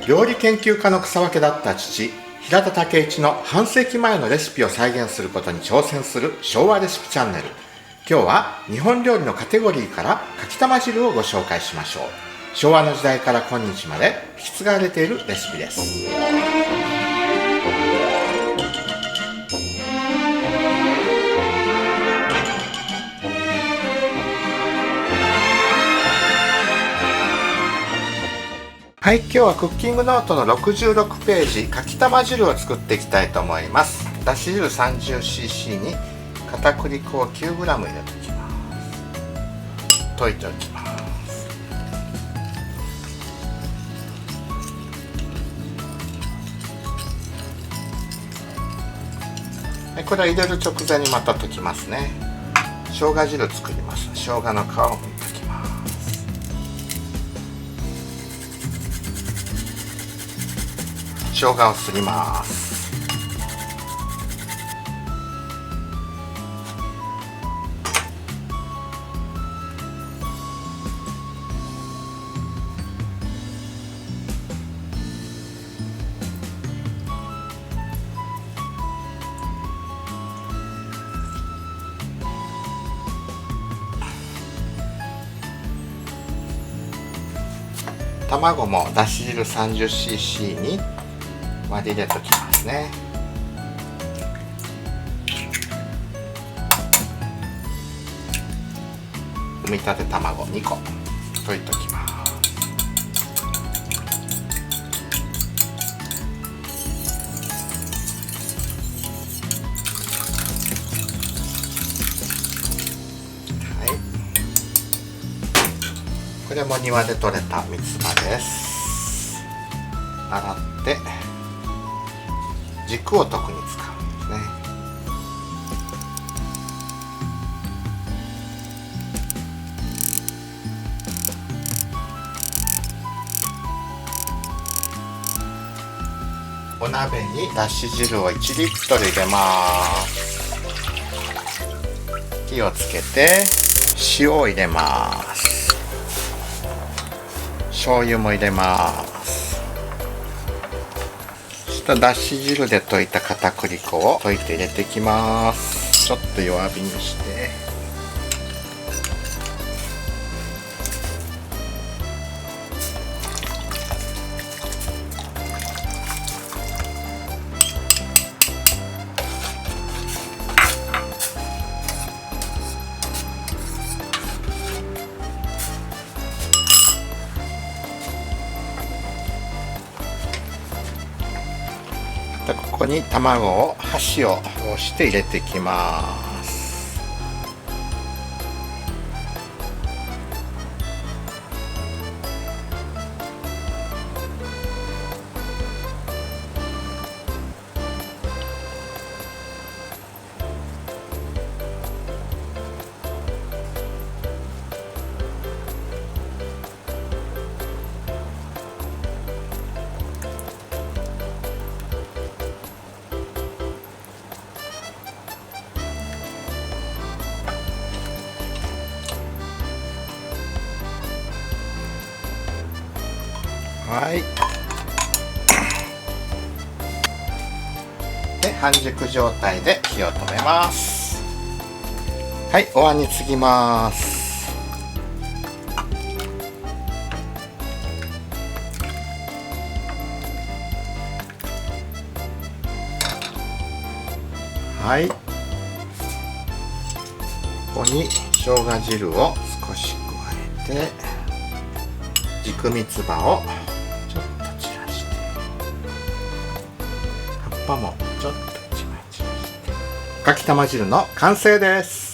料理研究家の草分けだった父平田武一の半世紀前のレシピを再現することに挑戦する昭和レシピチャンネル。今日は日本料理のカテゴリーからかきたま汁をご紹介しましょう。昭和の時代から今日まで引き継がれているレシピです。はい、今日はクッキングノートの66ページかきたま汁を作っていきたいと思います。だし汁 30cc に片栗粉を 9g 入れておきます。溶いておきます。これは入れる直前にまた溶きますね。生姜汁作ります。生姜の皮を剥いておきます。生姜をすります。卵もだし汁 30cc に割り入れときますね。産みたて卵2個溶いておきます。はい、これも庭で採れた三つ葉です。洗って軸を特に使うんですね。お鍋にだし汁を1リットル入れます。火をつけて塩を入れます。醤油も入れます。だし汁で溶いた片栗粉を溶いて入れていきます。ちょっと弱火にしてここに卵を箸を通して入れていきます。はい。で、半熟状態で火を止めます。はい、お椀に継ぎます。はい。ここに生姜汁を少し加えて、軸三つ葉をちょっと散らして、葉っぱもちょっと一枚散らして、かきたま汁の完成です。